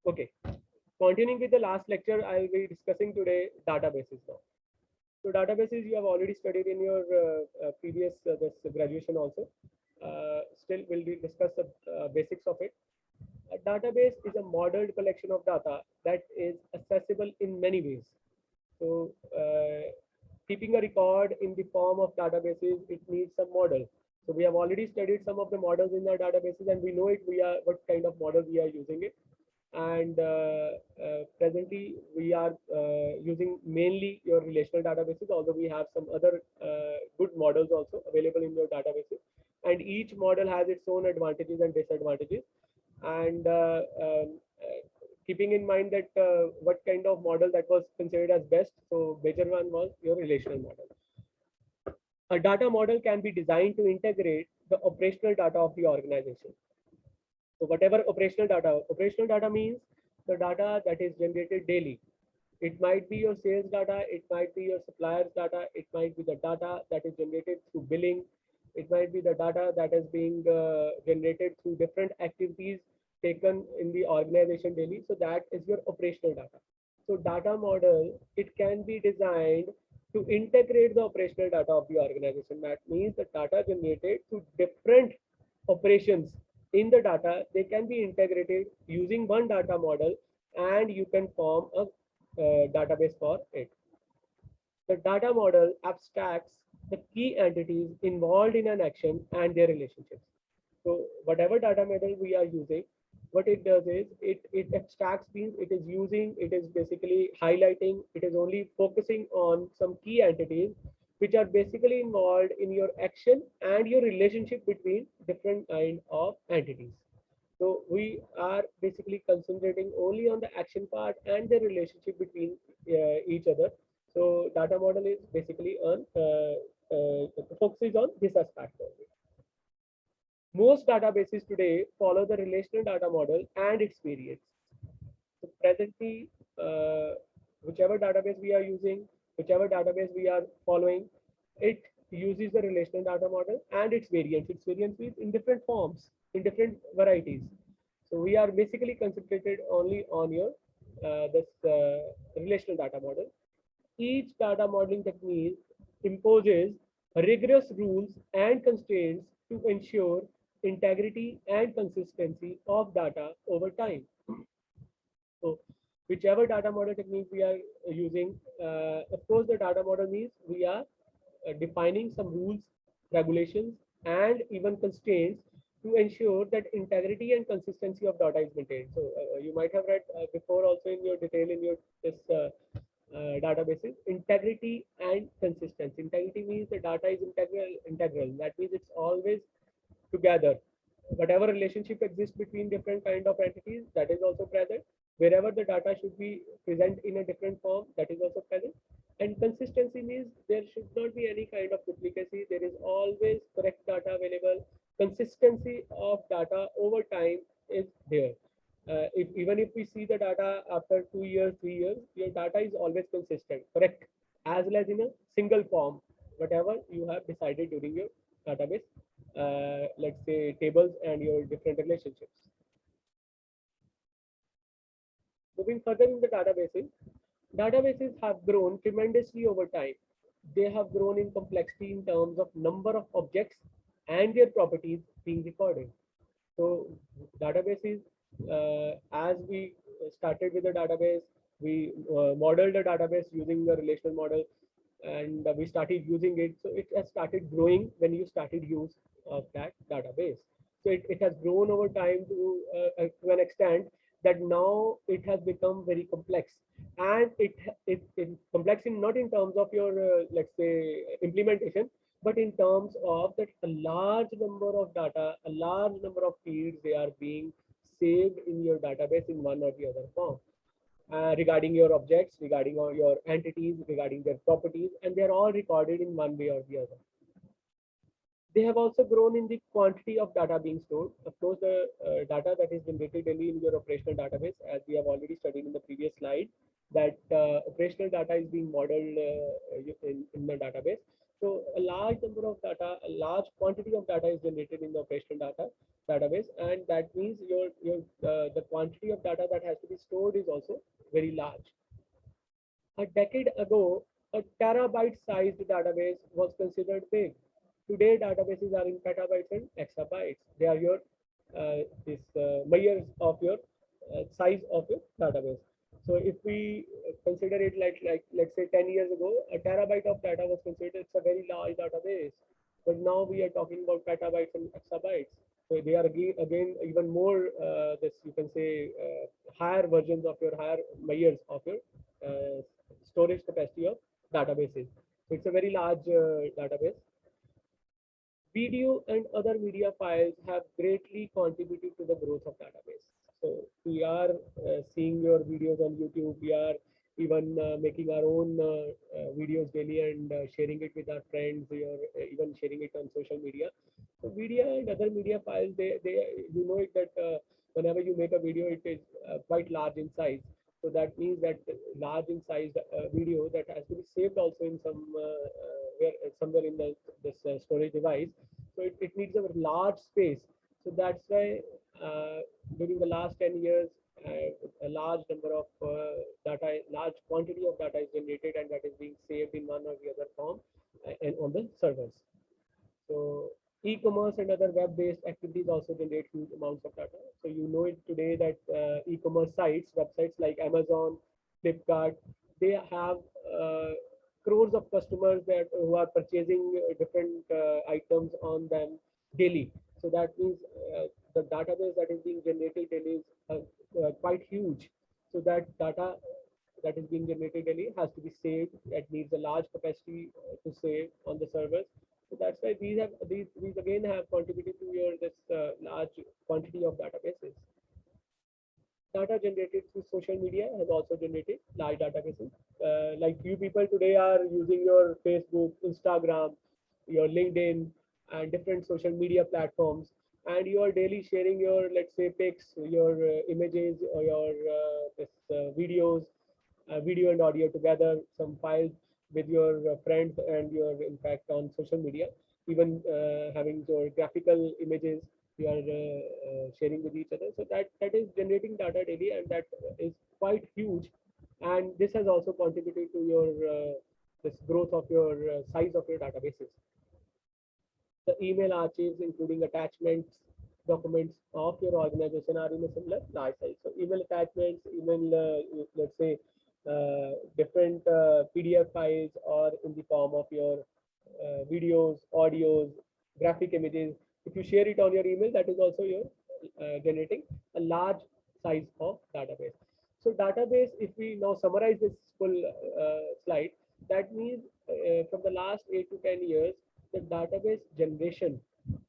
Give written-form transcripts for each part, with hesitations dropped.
Okay, continuing with the last lecture, I will be discussing today databases now. So databases you have already studied in your previous this graduation also. Still, we'll discuss the basics of it. A database is a modeled collection of data that is accessible in many ways. So, keeping a record in the form of databases, it needs some model. So we have already studied some of the models in our databases, and we know it. We are what kind of model we are using it, and presently we are using mainly your relational databases. Although we have some other good models also available in your databases, and each model has its own advantages and disadvantages. And keeping in mind that what kind of model that was considered as best, so major one was your relational model. A data model can be designed to integrate the operational data of the organization. So whatever operational data means the data that is generated daily. It might be your sales data, it might be your suppliers data, it might be the data that is generated through billing, it might be the data that is being generated through different activities taken in the organization daily. So that is your operational data. So data model, it can be designed to integrate the operational data of the organization. That means the data generated through different operations in the data, they can be integrated using one data model, and you can form a database for it. The data model abstracts the key entities involved in an action and their relationships. So whatever data model we are using, what it does is it abstracts, means it is basically highlighting, it is only focusing on some key entities which are basically involved in your action and your relationship between different kind of entities. So we are basically concentrating only on the action part and the relationship between each other. So data model is basically on focuses on this aspect only. Most databases today follow the relational data model and its variants. So presently, whichever database we are using, whichever database we are following, it uses the relational data model and its variants. Its variants means in different forms, in different varieties. So we are basically concentrated only on your this relational data model. Each data modeling technique imposes rigorous rules and constraints to ensure integrity and consistency of data over time. So whichever data model technique we are using, of course, the data model means we are defining some rules, regulations, and even constraints to ensure that integrity and consistency of data is maintained. So you might have read before also in your detail in your this databases, integrity and consistency. Integrity means the data is integral. That means it's always together. Whatever relationship exists between different kind of entities, that is also present. Wherever the data should be present in a different form, that is also present. And consistency means there should not be any kind of duplicacy. There is always correct data available. Consistency of data over time is there. If even if we see the data after 2 years, 3 years, your data is always consistent, correct, as well as in a single form, whatever you have decided during your database, let's say tables and your different relationships. Moving further in the databases, databases have grown tremendously over time. They have grown in complexity in terms of number of objects and their properties being recorded. So databases, as we started with the database, we modeled the database using the relational model, and we started using it. So it has started growing when you started use of that database. So it has grown over time to an extent that now it has become very complex, and it complex in not in terms of your let's say implementation, but in terms of that a large number of data, a large number of fields, they are being saved in your database in one or the other form. Regarding your objects, regarding all your entities, regarding their properties, and they're all recorded in one way or the other. They have also grown in the quantity of data being stored. Of course, the data that is generated daily in your operational database, as we have already studied in the previous slide, that operational data is being modeled in the database. So a large number of data, a large quantity of data is generated in the operational database, and that means the quantity of data that has to be stored is also very large. A decade ago, a terabyte-sized database was considered big. Today, databases are in petabytes and exabytes. They are your measures of your size of your database. So if we consider it like let's say 10 years ago, a terabyte of data was considered it's a very large database. But now we are talking about petabytes and exabytes. So they are again even more this you can say higher versions of your higher measures of your storage capacity of databases. So it's a very large database. Video and other media files have greatly contributed to the growth of database. So we are seeing your videos on YouTube. We are even making our own videos daily and sharing it with our friends. We are even sharing it on social media. So media and other media files, they you know it that whenever you make a video, it is quite large in size. So that means that large in size video that has to be saved also in somewhere in this storage device. So it needs a large space. So that's why during the last 10 years, a large number of large quantity of data is generated and that is being saved in one or the other form and on the servers. So e-commerce and other web-based activities also generate huge amounts of data. So you know it today that e-commerce sites, websites like Amazon, Flipkart, they have crores of customers that who are purchasing different items on them daily. So that means the database that is being generated daily is quite huge. So that data that is being generated daily has to be saved. It needs a large capacity to save on the servers. So that's why these again have contributed to your this large quantity of databases. Data generated through social media has also generated large databases. Like you people today are using your Facebook, Instagram, your LinkedIn, and different social media platforms, and you are daily sharing your let's say pics, your images, or your videos, video and audio together, some files with your friends and your in fact on social media, even having your graphical images you are sharing with each other. So that is generating data daily, and that is quite huge. And this has also contributed to your this growth of your size of your databases. The email archives, including attachments, documents of your organization, are in a similar large size. So email attachments, email, let's say, different PDF files, or in the form of your videos, audios, graphic images. If you share it on your email, that is also your generating a large size of database. So database, if we now summarize this full slide, that means from the last 8 to 10 years, the database generation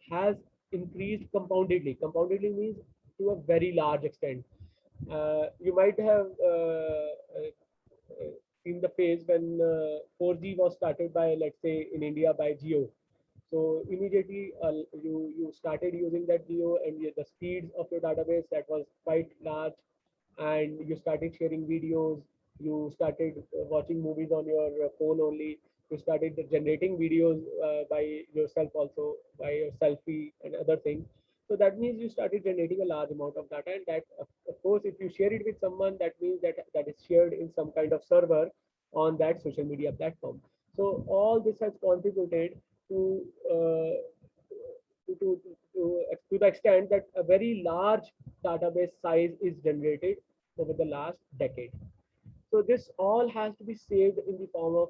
has increased compoundedly. Compoundedly means to a very large extent. You might have seen the phase when 4G was started by, let's say, in India by Jio. So immediately you started using that Jio, and the speeds of your database that was quite large, and you started sharing videos. You started watching movies on your phone only. You started generating videos by yourself also, by your selfie and other things. So that means you started generating a large amount of data, and that of course if you share it with someone, that means that is shared in some kind of server on that social media platform. So all this has contributed to to the extent that a very large database size is generated over the last decade. So this all has to be saved in the form of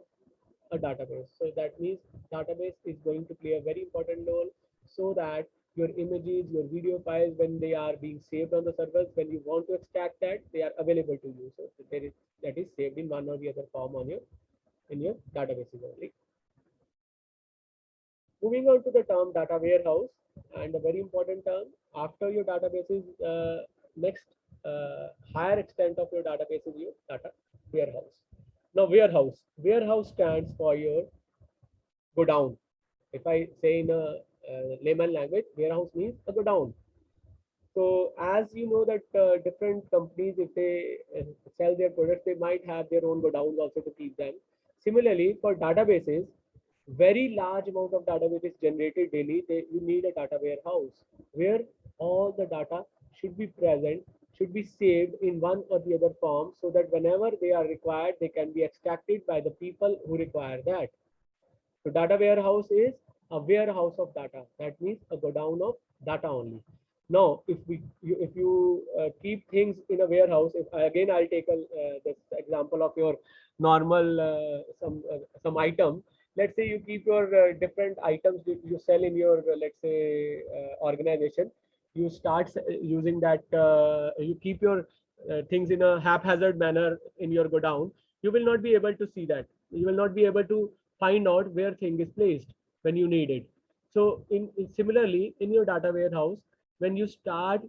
a database. So that means database is going to play a very important role, so that your images, your video files, when they are being saved on the servers, when you want to extract that, they are available to you. So that is saved in one or the other form on your in your databases only. Moving on to the term data warehouse, and a very important term after your database is next higher extent of your database is your data warehouse. Now warehouse stands for your godown. If I say in a layman language, warehouse means a godown. So as you know that different companies, if they sell their products, they might have their own godowns also to keep them. Similarly, for databases, very large amount of data which is generated daily, you need a data warehouse where all the data should be present, should be saved in one or the other form, so that whenever they are required, they can be extracted by the people who require that. So data warehouse is a warehouse of data. That means a godown of data only. Now, if you keep things in a warehouse, if again I'll take this example of your normal some item. Let's say you keep your different items that you sell in your let's say organization. You start using that. You keep your things in a haphazard manner in your godown. You will not be able to see that. You will not be able to find out where thing is placed when you need it. So similarly in your data warehouse, when you start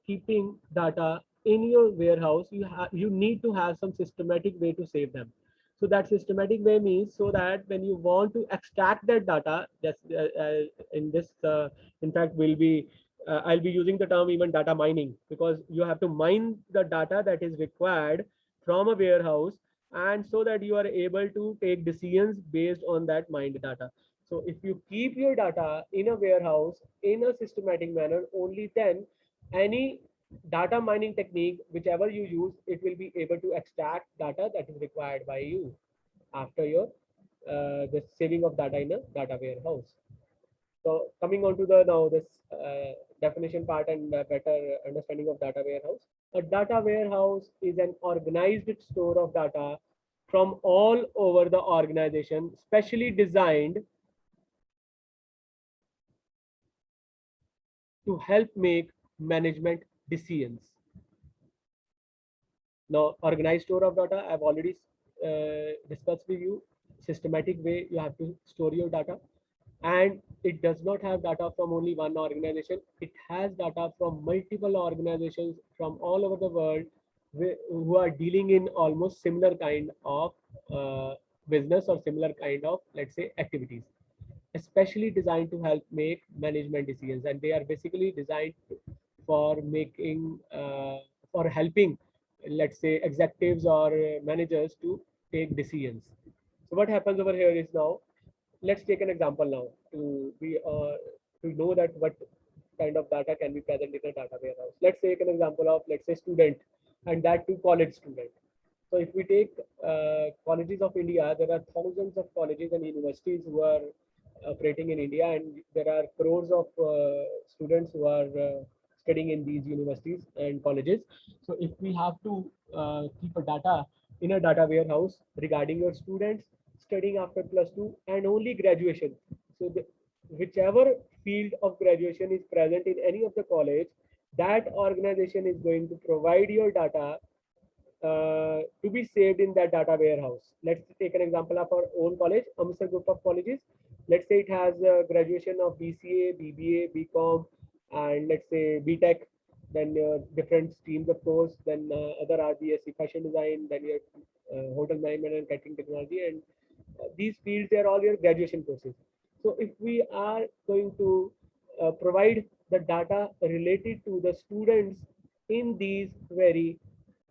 keeping data in your warehouse, you need to have some systematic way to save them. So that systematic way means so that when you want to extract that data, just in this in fact will be I'll be using the term even data mining, because you have to mine the data that is required from a warehouse, and so that you are able to take decisions based on that mined data. So if you keep your data in a warehouse in a systematic manner, only then any data mining technique, whichever you use, it will be able to extract data that is required by you after your the saving of data in a data warehouse. So coming on to the now this definition part and better understanding of data warehouse. A data warehouse is an organized store of data from all over the organization, specially designed to help make management decisions. Now, organized store of data, I've already discussed with you. Systematic way you have to store your data, and it does not have data from only one organization. It has data from multiple organizations from all over the world who are dealing in almost similar kind of business or similar kind of, let's say, activities, especially designed to help make management decisions. And they are basically designed for making for helping, let's say, executives or managers to take decisions. So what happens over here is, now let's take an example now to know that what kind of data can be present in a data warehouse. Let's take an example of, let's say, student, and that too college student. So if we take colleges of India, there are thousands of colleges and universities who are operating in India, and there are crores of students who are studying in these universities and colleges. So if we have to keep a data in a data warehouse regarding your students studying after +2 and only graduation, so whichever field of graduation is present in any of the college, that organization is going to provide your data to be saved in that data warehouse. Let's take an example of our own college, Amritsar Group of Colleges. Let's say it has a graduation of BCA, BBA, BCom, and let's say BTech, then different streams of course, then other RBSc, fashion design, then your hotel management and catering technology, and these fields, they are all your graduation courses. So if we are going to provide the data related to the students in these very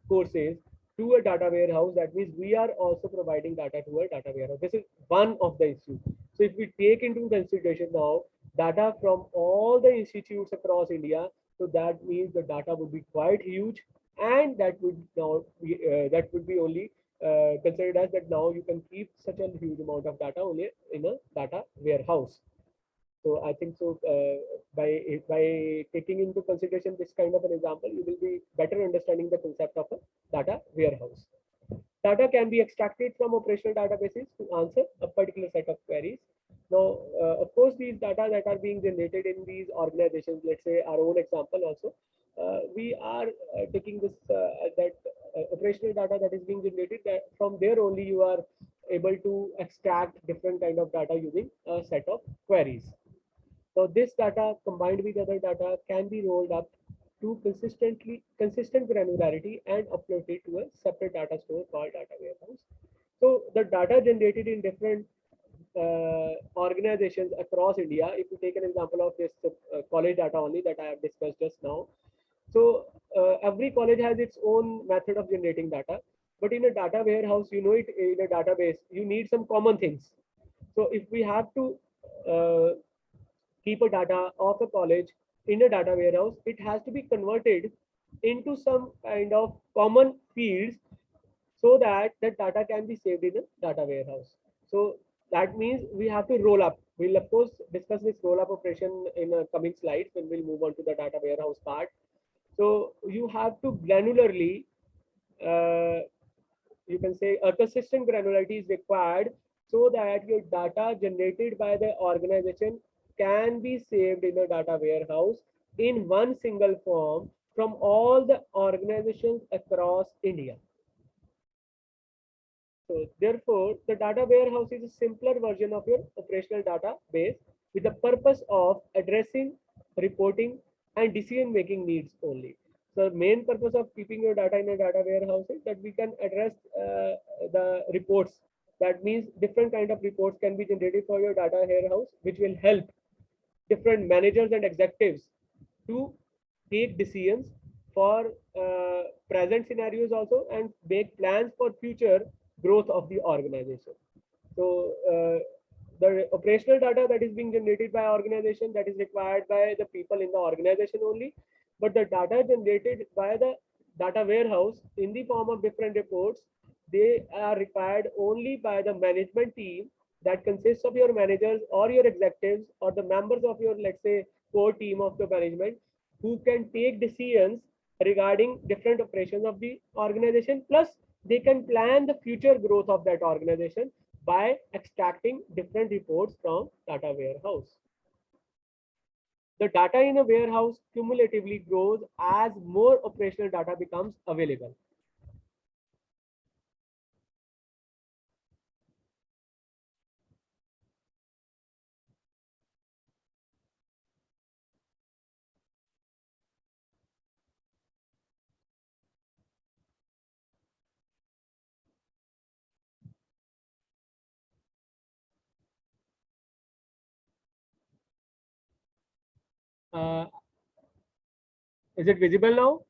courses to a data warehouse, that means we are also providing data to a data warehouse. This is one of the issues. So if we take into consideration now data from all the institutes across India, so that means the data would be quite huge, and that would now be that would be only considered as that now you can keep such a huge amount of data only in a data warehouse. So I think so by taking into consideration this kind of an example, you will be better understanding the concept of a data warehouse. Data can be extracted from operational databases to answer a particular set of queries. Now, of course, these data that are being generated in these organizations, let's say our own example also, we are taking this that operational data that is being generated, that from there only you are able to extract different kind of data using a set of queries. So this data combined with other data can be rolled up to consistent granularity and uploaded to a separate data store called data warehouse. So the data generated in different organizations across India, if you take an example of this college data only that I have discussed just now. So every college has its own method of generating data, but in a data warehouse, you know, it in a database, you need some common things. So if we have to uh, keep a data of a college in a data warehouse, it has to be converted into some kind of common fields so that the data can be saved in a data warehouse. So that means we have to roll up. We'll of course discuss this roll up operation in coming slides when we'll move on to the data warehouse part. So you have to granularly, uh, you can say a consistent granularity is required so that your data generated by the organization can be saved in a data warehouse in one single form from all the organizations across India. So therefore, the data warehouse is a simpler version of your operational database with the purpose of addressing, reporting, and decision-making needs only. So the main purpose of keeping your data in a data warehouse is that we can address the reports. That means different kind of reports can be generated for your data warehouse, which will help different managers and executives to take decisions for present scenarios also and make plans for future growth of the organization. So the operational data that is being generated by organization that is required by the people in the organization only, but the data generated by the data warehouse in the form of different reports, they are required only by the management team that consists of your managers or your executives or the members of your, let's say, core team of the management who can take decisions regarding different operations of the organization. Plus, they can plan the future growth of that organization by extracting different reports from data warehouse. The data in a warehouse cumulatively grows as more operational data becomes available. Uh, is it visible now?